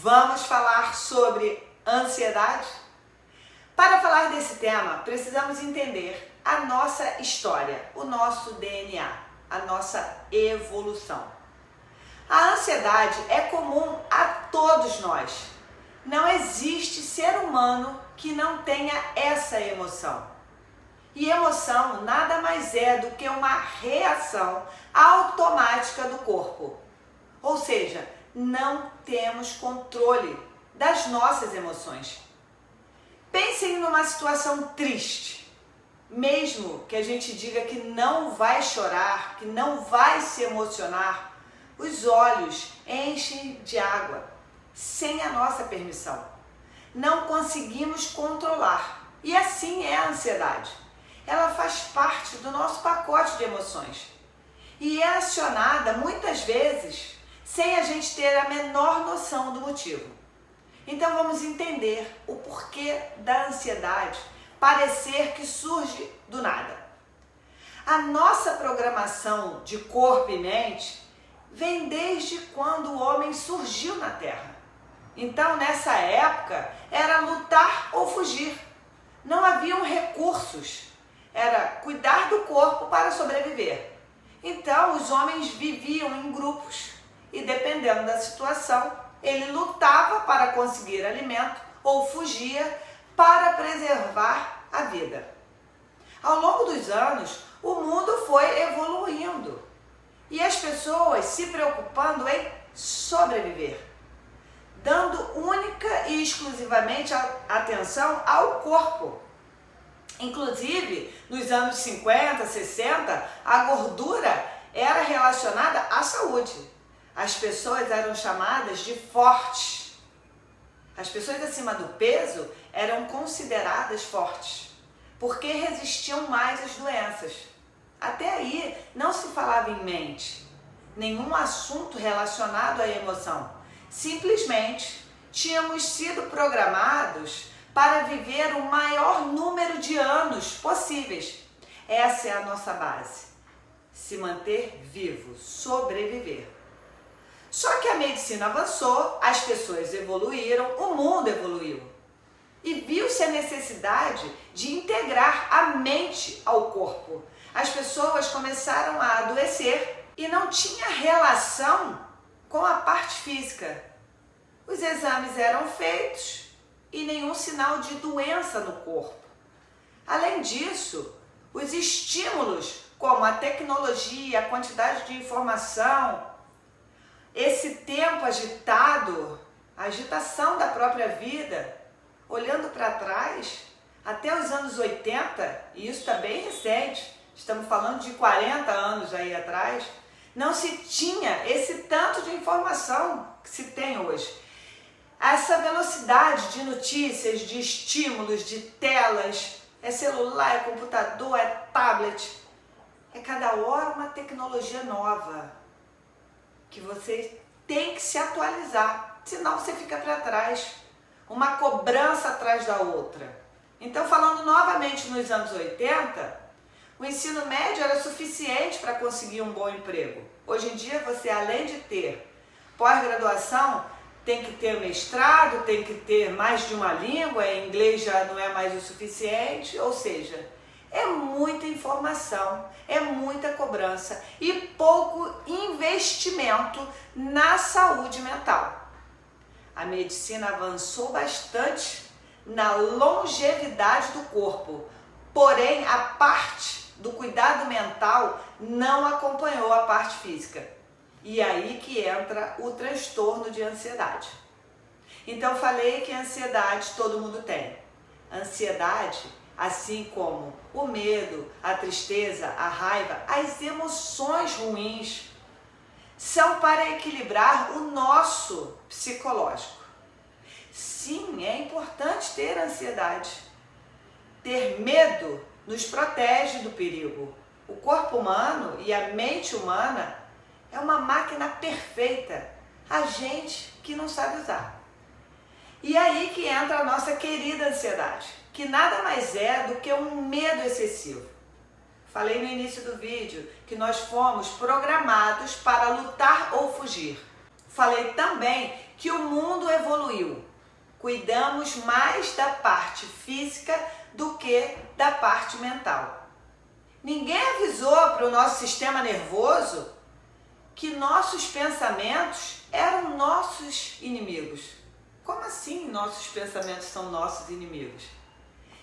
Vamos falar sobre ansiedade? Para falar desse tema, precisamos entender a nossa história, o nosso DNA, a nossa evolução. A ansiedade é comum a todos nós. Não existe ser humano que não tenha essa emoção. E emoção nada mais é do que uma reação automática do corpo. Ou seja, não temos controle das nossas emoções. Pensem numa situação triste. Mesmo que a gente diga que não vai chorar, que não vai se emocionar, os olhos enchem de água, sem a nossa permissão. Não conseguimos controlar. E assim é a ansiedade. Ela faz parte do nosso pacote de emoções. E é acionada muitas vezes sem a gente ter a menor noção do motivo. Então vamos entender o porquê da ansiedade parecer que surge do nada. A nossa programação de corpo e mente vem desde quando o homem surgiu na Terra. Então, nessa época, era lutar ou fugir. Não haviam recursos. Era cuidar do corpo para sobreviver. Então, os homens viviam em grupos e, dependendo da situação, ele lutava para conseguir alimento ou fugia para preservar a vida. Ao longo dos anos, o mundo foi evoluindo e as pessoas se preocupando em sobreviver, dando única e exclusivamente atenção ao corpo. Inclusive, nos anos 50, 60, a gordura era relacionada à saúde. As pessoas eram chamadas de fortes. As pessoas acima do peso eram consideradas fortes, porque resistiam mais às doenças. Até aí não se falava em mente, nenhum assunto relacionado à emoção. Simplesmente tínhamos sido programados para viver o maior número de anos possíveis. Essa é a nossa base. Se manter vivo, sobreviver. Só que a medicina avançou, as pessoas evoluíram, o mundo evoluiu. E viu-se a necessidade de integrar a mente ao corpo. As pessoas começaram a adoecer e não tinha relação com a parte física. Os exames eram feitos e nenhum sinal de doença no corpo. Além disso, os estímulos, como a tecnologia, a quantidade de informação, esse tempo agitado, a agitação da própria vida, olhando para trás, até os anos 80, e isso está bem recente, estamos falando de 40 anos aí atrás, não se tinha esse tanto de informação que se tem hoje. Essa velocidade de notícias, de estímulos, de telas, é celular, é computador, é tablet, é cada hora uma tecnologia nova que você tem que se atualizar, senão você fica para trás, uma cobrança atrás da outra. Então, falando novamente nos anos 80, o ensino médio era suficiente para conseguir um bom emprego. Hoje em dia, você além de ter pós-graduação, tem que ter mestrado, tem que ter mais de uma língua, em inglês já não é mais o suficiente, ou seja, é muita informação, é muita cobrança e pouco investimento na saúde mental. A medicina avançou bastante na longevidade do corpo, porém a parte do cuidado mental não acompanhou a parte física. E aí que entra o transtorno de ansiedade. Então falei que a ansiedade todo mundo tem. Ansiedade, assim como o medo, a tristeza, a raiva, as emoções ruins, são para equilibrar o nosso psicológico. Sim, é importante ter ansiedade. Ter medo nos protege do perigo. O corpo humano e a mente humana é uma máquina perfeita, a gente que não sabe usar. E aí que entra a nossa querida ansiedade, que nada mais é do que um medo excessivo. Falei no início do vídeo que nós fomos programados para lutar ou fugir. Falei também que o mundo evoluiu. Cuidamos mais da parte física do que da parte mental. Ninguém avisou para o nosso sistema nervoso que nossos pensamentos eram nossos inimigos. Como assim nossos pensamentos são nossos inimigos?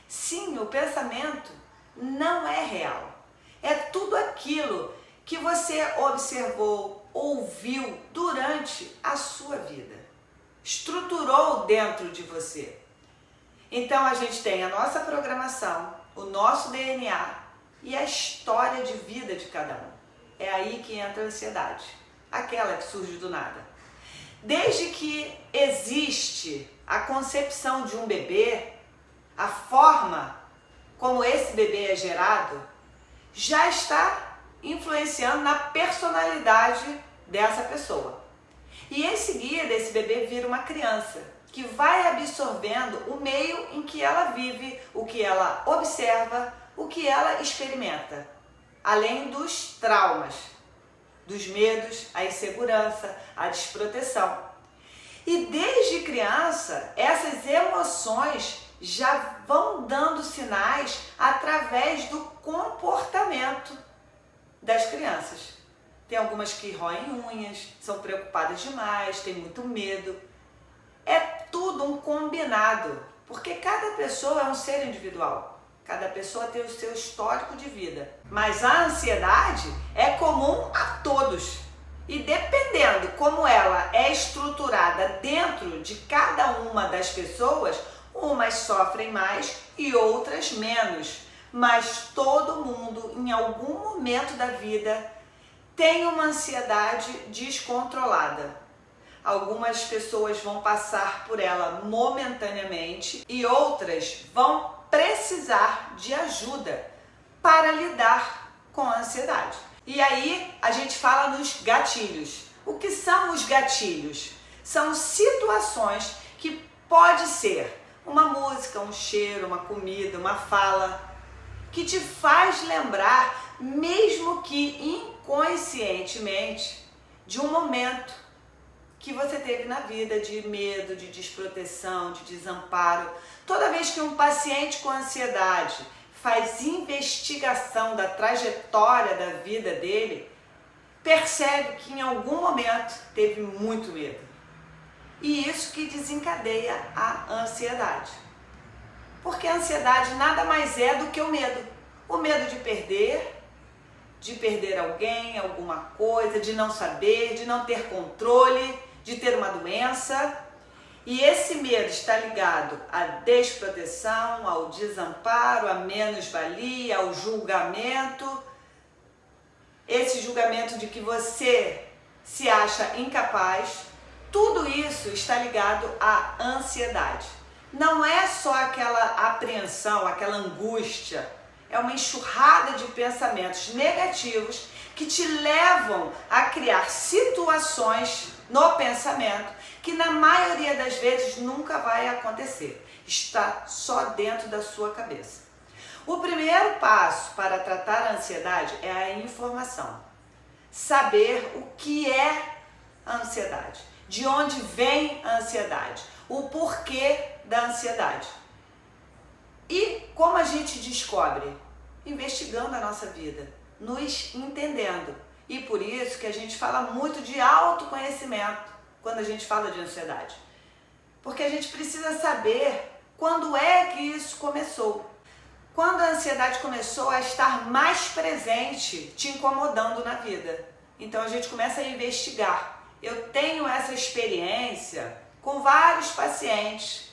Sim, o pensamento não é real. É tudo aquilo que você observou, ouviu durante a sua vida. Estruturou dentro de você. Então a gente tem a nossa programação, o nosso DNA e a história de vida de cada um. É aí que entra a ansiedade, aquela que surge do nada. Desde que existe a concepção de um bebê, a forma como esse bebê é gerado, já está influenciando na personalidade dessa pessoa. E em seguida, esse bebê vira uma criança que vai absorvendo o meio em que ela vive, o que ela observa, o que ela experimenta, além dos traumas, dos medos, a insegurança, a desproteção. E desde criança, essas emoções já vão dando sinais através do comportamento das crianças. Tem algumas que roem unhas, são preocupadas demais, têm muito medo. É tudo um combinado, porque cada pessoa é um ser individual. Cada pessoa tem o seu histórico de vida. Mas a ansiedade é comum a todos. E dependendo como ela é estruturada dentro de cada uma das pessoas, umas sofrem mais e outras menos. Mas todo mundo, em algum momento da vida, tem uma ansiedade descontrolada. Algumas pessoas vão passar por ela momentaneamente e outras vão precisar de ajuda para lidar com a ansiedade. E aí a gente fala nos gatilhos. O que são os gatilhos? São situações que pode ser uma música, um cheiro, uma comida, uma fala, que te faz lembrar, mesmo que inconscientemente, de um momento que você teve na vida de medo, de desproteção, de desamparo. Toda vez que um paciente com ansiedade faz investigação da trajetória da vida dele, percebe que em algum momento teve muito medo. E isso que desencadeia a ansiedade. Porque a ansiedade nada mais é do que o medo. O medo de perder alguém, alguma coisa, de não saber, de não ter controle, de ter uma doença. E esse medo está ligado à desproteção, ao desamparo, à menos-valia, ao julgamento. Esse julgamento de que você se acha incapaz, tudo isso está ligado à ansiedade. Não é só aquela apreensão, aquela angústia, é uma enxurrada de pensamentos negativos que te levam a criar situações no pensamento que na maioria das vezes nunca vai acontecer. Está só dentro da sua cabeça. O primeiro passo para tratar a ansiedade é a informação. Saber o que é a ansiedade, de onde vem a ansiedade, o porquê da ansiedade. E como a gente descobre? Investigando a nossa vida, nos entendendo. E por isso que a gente fala muito de autoconhecimento quando a gente fala de ansiedade. Porque a gente precisa saber quando é que isso começou. Quando a ansiedade começou a estar mais presente, te incomodando na vida. Então a gente começa a investigar. Eu tenho essa experiência com vários pacientes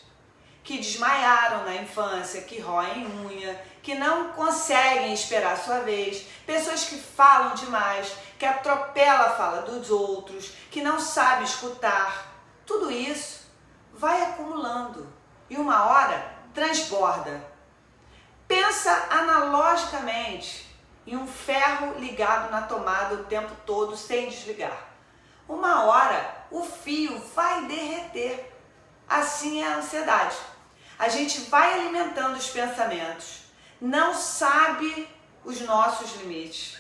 que desmaiaram na infância, que roem unha, que não conseguem esperar a sua vez, pessoas que falam demais, que atropelam a fala dos outros, que não sabem escutar. Tudo isso vai acumulando e uma hora transborda. Pensa analogicamente em um ferro ligado na tomada o tempo todo sem desligar. Uma hora o fio vai derreter. Assim é a ansiedade. A gente vai alimentando os pensamentos, não sabe os nossos limites,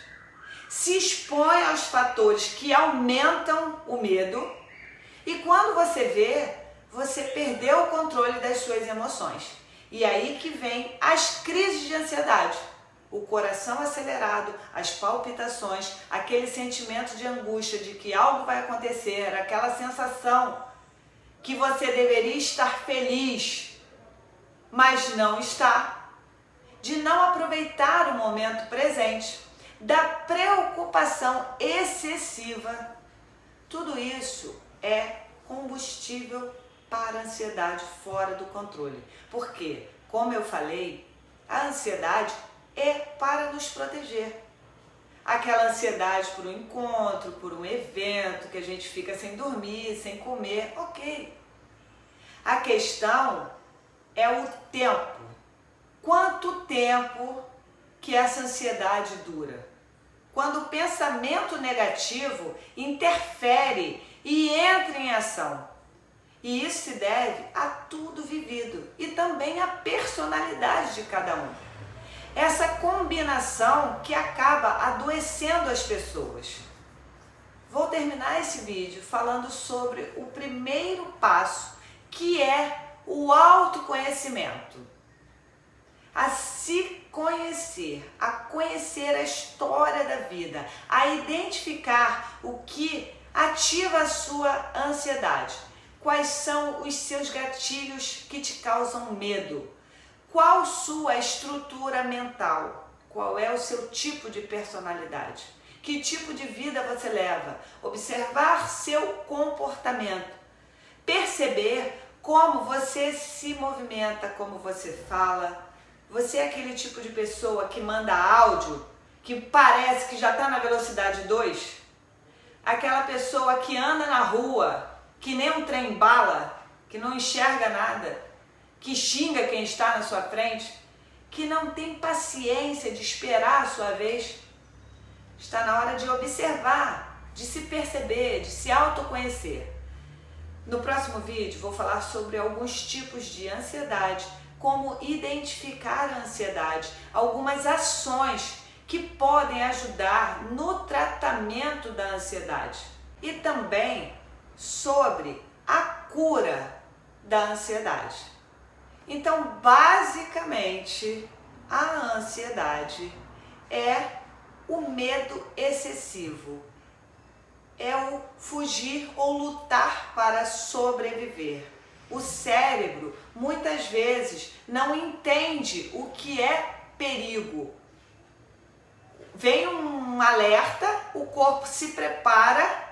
se expõe aos fatores que aumentam o medo E quando você vê, você perdeu o controle das suas emoções. E aí que vem as crises de ansiedade. O coração acelerado, as palpitações, aquele sentimento de angústia de que algo vai acontecer, aquela sensação que você deveria estar feliz, mas não está, de não aproveitar o momento presente, da preocupação excessiva. Tudo isso é combustível para a ansiedade fora do controle. Porque, como eu falei, a ansiedade é para nos proteger. Aquela ansiedade por um encontro, por um evento, que a gente fica sem dormir, sem comer, ok. A questão é o tempo. Quanto tempo que essa ansiedade dura? Quando o pensamento negativo interfere e entra em ação. E isso se deve a tudo vivido e também à personalidade de cada um. Essa combinação que acaba adoecendo as pessoas. Vou terminar esse vídeo falando sobre o primeiro passo, que é o autoconhecimento. A se conhecer, a conhecer a história da vida, a identificar o que ativa a sua ansiedade. Quais são os seus gatilhos que te causam medo? Qual sua estrutura mental? Qual é o seu tipo de personalidade? Que tipo de vida você leva? Observar seu comportamento. Perceber como você se movimenta, como você fala. Você é aquele tipo de pessoa que manda áudio, que parece que já está na velocidade 2? Aquela pessoa que anda na rua, que nem um trem-bala, que não enxerga nada, que xinga quem está na sua frente, que não tem paciência de esperar a sua vez. Está na hora de observar, de se perceber, de se autoconhecer. No próximo vídeo vou falar sobre alguns tipos de ansiedade, como identificar a ansiedade, algumas ações que podem ajudar no tratamento da ansiedade e também sobre a cura da ansiedade. Então, basicamente, a ansiedade é o medo excessivo, é o fugir ou lutar para sobreviver. O cérebro, muitas vezes, não entende o que é perigo. Vem um alerta, o corpo se prepara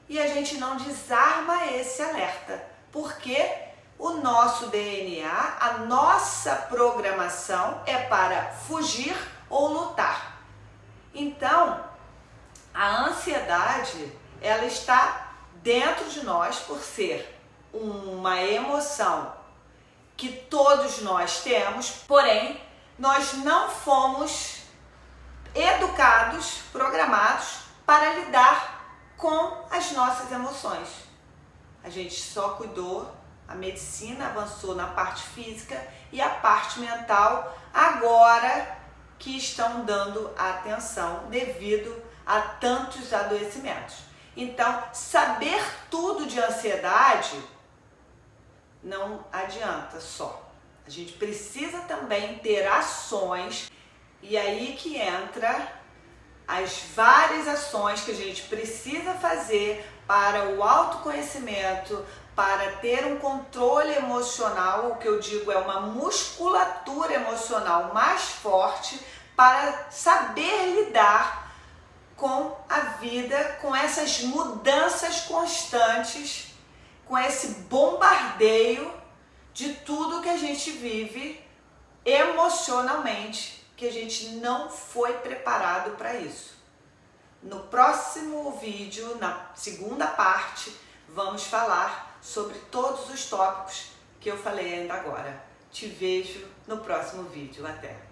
e a gente não desarma esse alerta, porque o nosso DNA, a nossa programação é para fugir ou lutar. Então, a ansiedade, ela está dentro de nós por ser uma emoção que todos nós temos, porém, nós não fomos educados, programados para lidar com as nossas emoções. A gente só cuidou. A medicina avançou na parte física e a parte mental agora que estão dando atenção devido a tantos adoecimentos. Então, saber tudo de ansiedade não adianta só. A gente precisa também ter ações e aí que entra as várias ações que a gente precisa fazer para o autoconhecimento, para ter um controle emocional, o que eu digo é uma musculatura emocional mais forte para saber lidar com a vida, com essas mudanças constantes, com esse bombardeio de tudo que a gente vive emocionalmente, que a gente não foi preparado para isso. No próximo vídeo, na segunda parte, vamos falar sobre todos os tópicos que eu falei ainda agora. Te vejo no próximo vídeo. Até!